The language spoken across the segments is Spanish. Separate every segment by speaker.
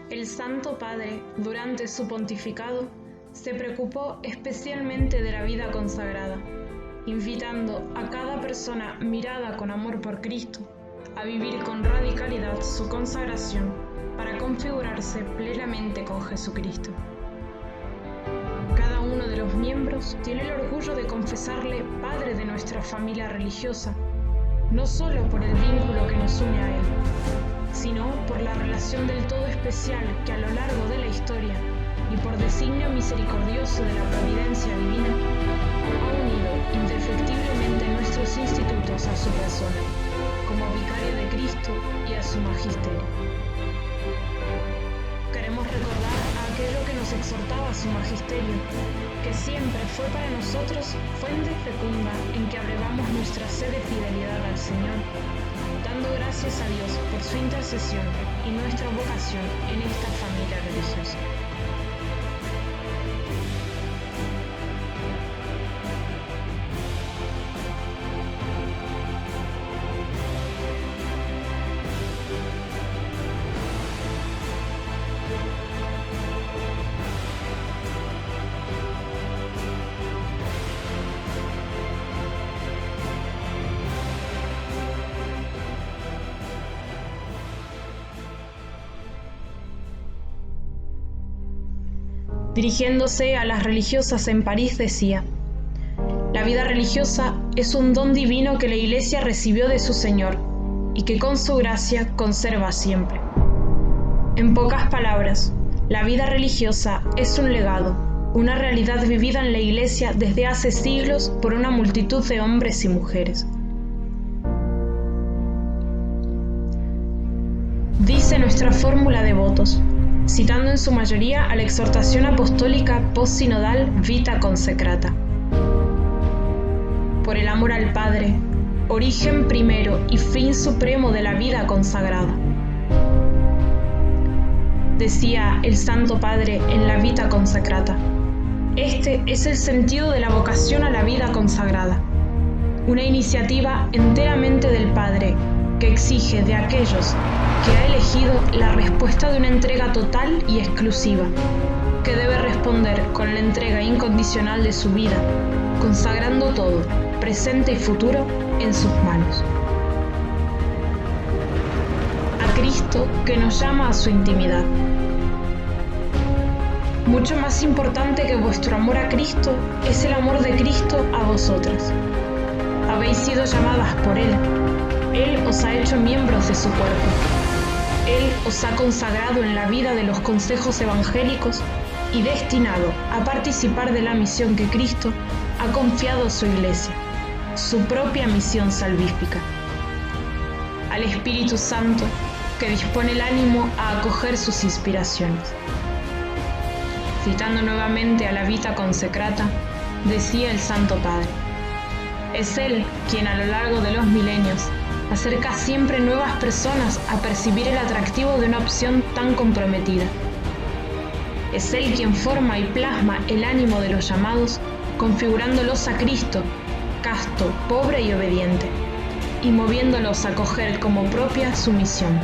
Speaker 1: El Santo Padre, durante su pontificado, se preocupó especialmente de la vida consagrada, invitando a cada persona mirada con amor por Cristo a vivir con radicalidad su consagración para configurarse plenamente con Jesucristo. Cada uno de los miembros tiene el orgullo de confesarle Padre de nuestra familia religiosa, no solo por el vínculo que nos une a Él, sino por la relación del todo especial que a lo largo de la historia y por designio misericordioso de la providencia divina ha unido indefectiblemente nuestros institutos a su persona, como vicario de Cristo y a su magisterio. Queremos recordar a aquello que nos exhortaba su magisterio, que siempre fue para nosotros fuente fecunda en que abrevamos nuestra sed de fidelidad al Señor, dando gracias a Dios por su intercesión y nuestra vocación en esta familia religiosa. Dirigiéndose a las religiosas en París decía: la vida religiosa es un don divino que la Iglesia recibió de su Señor y que con su gracia conserva siempre. En pocas palabras, la vida religiosa es un legado, una realidad vivida en la Iglesia desde hace siglos por una multitud de hombres y mujeres. Dice nuestra fórmula de votos, citando en su mayoría a la exhortación apostólica post-sinodal Vita Consecrata. Por el amor al Padre, origen primero y fin supremo de la vida consagrada. Decía el Santo Padre en la Vita Consecrata: este es el sentido de la vocación a la vida consagrada, una iniciativa enteramente del Padre que exige de aquellos que ha elegido la respuesta de una entrega total y exclusiva, que debe responder con la entrega incondicional de su vida, consagrando todo, presente y futuro, en sus manos. A Cristo que nos llama a su intimidad. Mucho más importante que vuestro amor a Cristo es el amor de Cristo a vosotras. Habéis sido llamadas por Él. Él os ha hecho miembros de su cuerpo. Él os ha consagrado en la vida de los consejos evangélicos y destinado a participar de la misión que Cristo ha confiado a su Iglesia, su propia misión salvífica. Al Espíritu Santo, que dispone el ánimo a acoger sus inspiraciones. Citando nuevamente a la Vita Consecrata, decía el Santo Padre: es Él quien a lo largo de los milenios acerca siempre nuevas personas a percibir el atractivo de una opción tan comprometida. Es Él quien forma y plasma el ánimo de los llamados, configurándolos a Cristo, casto, pobre y obediente, y moviéndolos a coger como propia su misión.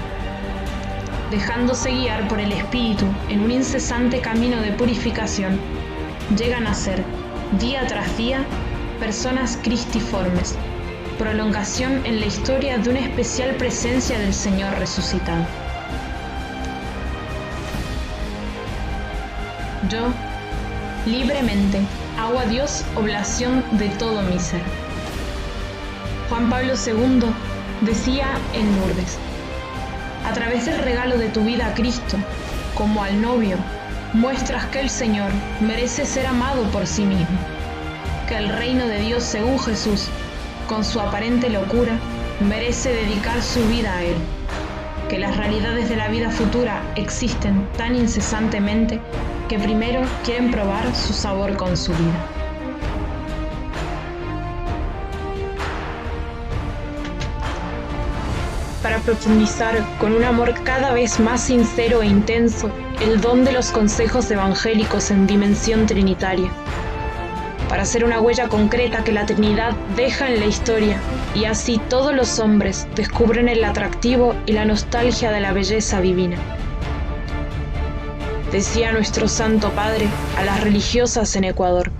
Speaker 1: Dejándose guiar por el Espíritu en un incesante camino de purificación, llegan a ser, día tras día, personas cristiformes, prolongación en la historia de una especial presencia del Señor resucitado. Yo, libremente, hago a Dios oblación de todo mi ser. Juan Pablo II decía en Lourdes: a través del regalo de tu vida a Cristo, como al novio, muestras que el Señor merece ser amado por sí mismo, que el reino de Dios según Jesús, con su aparente locura, merece dedicar su vida a Él, que las realidades de la vida futura existen tan incesantemente que primero quieren probar su sabor con su vida. Para profundizar con un amor cada vez más sincero e intenso el don de los consejos evangélicos en dimensión trinitaria, para hacer una huella concreta que la Trinidad deja en la historia y así todos los hombres descubren el atractivo y la nostalgia de la belleza divina. decía nuestro Santo Padre a las religiosas en Ecuador.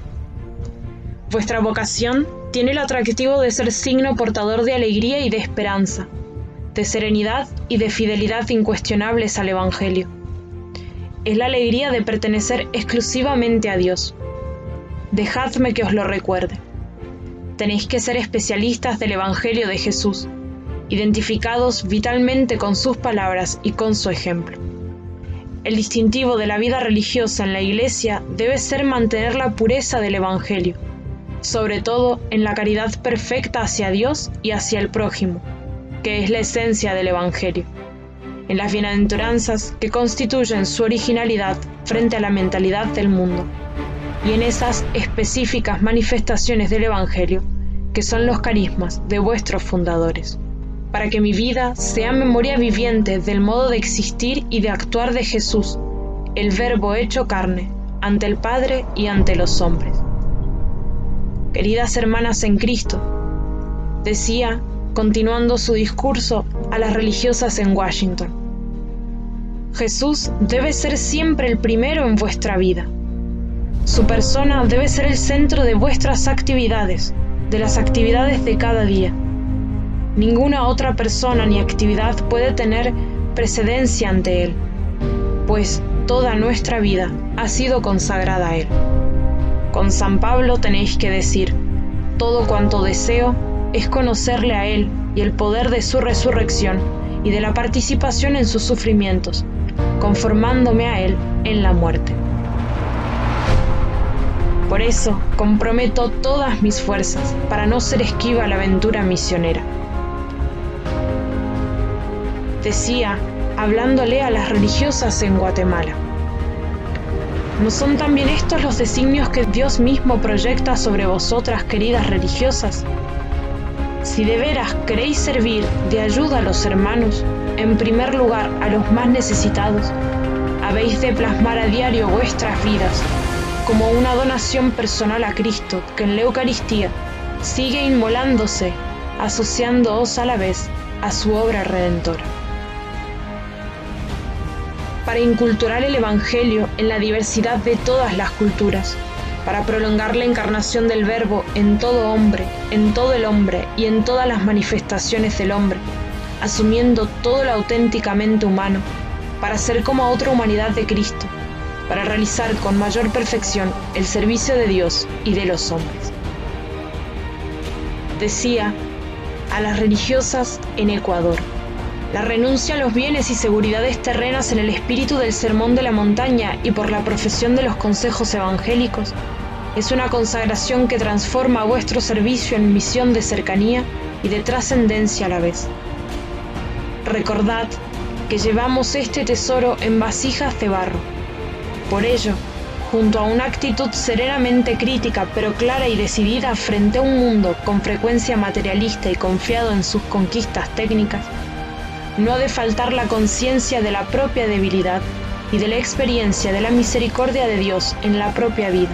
Speaker 1: Vuestra vocación tiene el atractivo de ser signo portador de alegría y de esperanza, de serenidad y de fidelidad incuestionables al Evangelio. Es la alegría de pertenecer exclusivamente a Dios. Dejadme que os lo recuerde. Tenéis que ser especialistas del Evangelio de Jesús, identificados vitalmente con sus palabras y con su ejemplo. El distintivo de la vida religiosa en la Iglesia debe ser mantener la pureza del Evangelio, sobre todo en la caridad perfecta hacia Dios y hacia el prójimo, que es la esencia del Evangelio, en las bienaventuranzas que constituyen su originalidad frente a la mentalidad del mundo, y en esas específicas manifestaciones del Evangelio, que son los carismas de vuestros fundadores, para que mi vida sea memoria viviente del modo de existir y de actuar de Jesús, el Verbo hecho carne, ante el Padre y ante los hombres. Queridas hermanas en Cristo, decía, continuando su discurso a las religiosas en Washington, Jesús debe ser siempre el primero en vuestra vida. Su persona debe ser el centro de vuestras actividades, de las actividades de cada día. Ninguna otra persona ni actividad puede tener precedencia ante Él, pues toda nuestra vida ha sido consagrada a Él. Con San Pablo tenéis que decir, todo cuanto deseo es conocerle a Él y el poder de su resurrección y de la participación en sus sufrimientos, conformándome a Él en la muerte. Por eso comprometo todas mis fuerzas para no ser esquiva a la aventura misionera. Decía, hablándole a las religiosas en Guatemala. ¿No son también estos los designios que Dios mismo proyecta sobre vosotras, queridas religiosas? Si de veras queréis servir de ayuda a los hermanos, en primer lugar a los más necesitados, habéis de plasmar a diario vuestras vidas como una donación personal a Cristo, que en la Eucaristía sigue inmolándose, asociándoos a la vez a su obra redentora. Para inculturar el Evangelio en la diversidad de todas las culturas, para prolongar la encarnación del Verbo en todo hombre, en todo el hombre y en todas las manifestaciones del hombre, asumiendo todo lo auténticamente humano, para ser como otra humanidad de Cristo, para realizar con mayor perfección el servicio de Dios y de los hombres. Decía a las religiosas en Ecuador, la renuncia a los bienes y seguridades terrenas en el espíritu del Sermón de la Montaña y por la profesión de los consejos evangélicos es una consagración que transforma vuestro servicio en misión de cercanía y de trascendencia a la vez. Recordad que llevamos este tesoro en vasijas de barro. Por ello, junto a una actitud serenamente crítica pero clara y decidida frente a un mundo con frecuencia materialista y confiado en sus conquistas técnicas, no ha de faltar la conciencia de la propia debilidad y de la experiencia de la misericordia de Dios en la propia vida.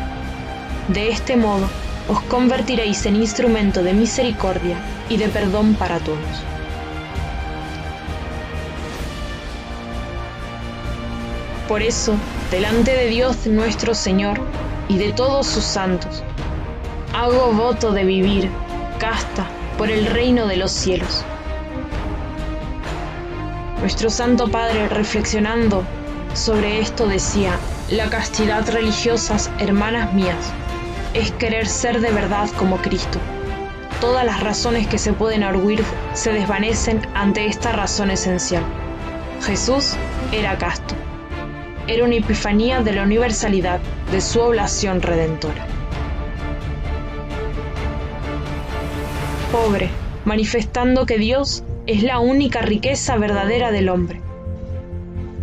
Speaker 1: De este modo, os convertiréis en instrumento de misericordia y de perdón para todos. Por eso, delante de Dios nuestro Señor y de todos sus santos, hago voto de vivir casta por el reino de los cielos. Nuestro Santo Padre, reflexionando sobre esto, decía, la castidad religiosas, hermanas mías, es querer ser de verdad como Cristo. Todas las razones que se pueden arguir se desvanecen ante esta razón esencial. Jesús era casto. Era una epifanía de la universalidad de su oblación redentora. Pobre, manifestando que Dios es la única riqueza verdadera del hombre.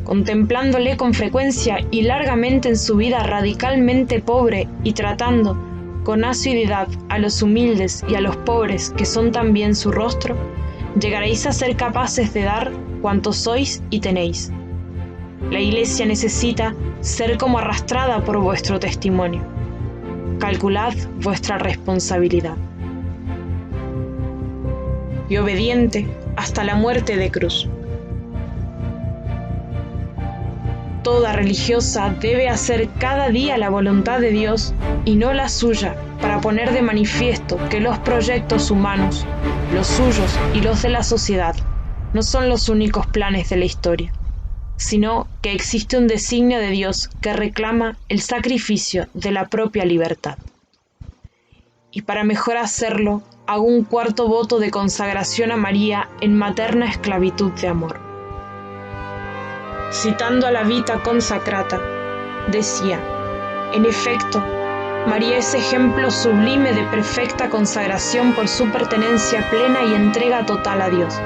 Speaker 1: Contemplándole con frecuencia y largamente en su vida radicalmente pobre y tratando con asiduidad a los humildes y a los pobres que son también su rostro, llegaréis a ser capaces de dar cuanto sois y tenéis. La Iglesia necesita ser como arrastrada por vuestro testimonio. Calculad vuestra responsabilidad. Y obediente hasta la muerte de cruz. toda religiosa debe hacer cada día la voluntad de Dios y no la suya, para poner de manifiesto que los proyectos humanos, los suyos y los de la sociedad, no son los únicos planes de la historia, sino que existe un designio de Dios que reclama el sacrificio de la propia libertad. Y para mejor hacerlo, hago un cuarto voto de consagración a María en materna esclavitud de amor. Citando a la Vita Consacrata, decía: en efecto, María es ejemplo sublime de perfecta consagración por su pertenencia plena y entrega total a Dios.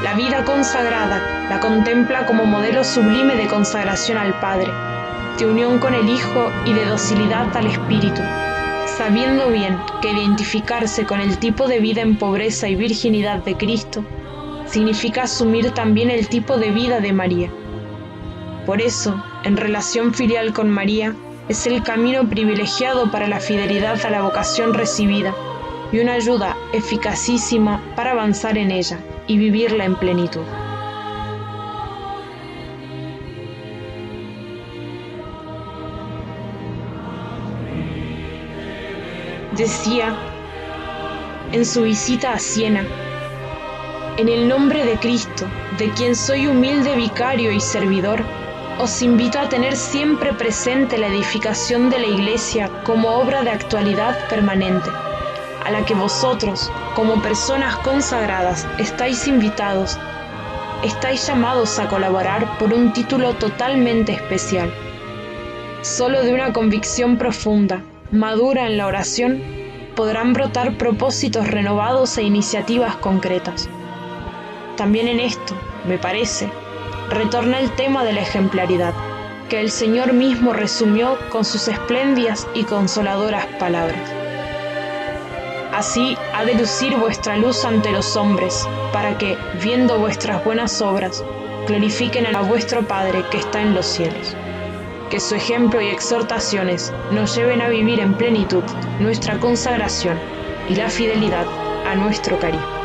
Speaker 1: La vida consagrada la contempla como modelo sublime de consagración al Padre, de unión con el Hijo y de docilidad al Espíritu, sabiendo bien que identificarse con el tipo de vida en pobreza y virginidad de Cristo significa asumir también el tipo de vida de María. Por eso, en relación filial con María, es el camino privilegiado para la fidelidad a la vocación recibida y una ayuda eficacísima para avanzar en ella y vivirla en plenitud. Decía en su visita a Siena: en el nombre de Cristo, de quien soy humilde vicario y servidor, os invito a tener siempre presente la edificación de la Iglesia como obra de actualidad permanente, a la que vosotros, como personas consagradas, estáis invitados, estáis llamados a colaborar por un título totalmente especial. Solo de una convicción profunda, madura en la oración, podrán brotar propósitos renovados e iniciativas concretas. También en esto, me parece, retorna el tema de la ejemplaridad, que el Señor mismo resumió con sus espléndidas y consoladoras palabras. Así ha de lucir vuestra luz ante los hombres, para que, viendo vuestras buenas obras, glorifiquen a vuestro Padre que está en los cielos. Que su ejemplo y exhortaciones nos lleven a vivir en plenitud nuestra consagración y la fidelidad a nuestro carisma.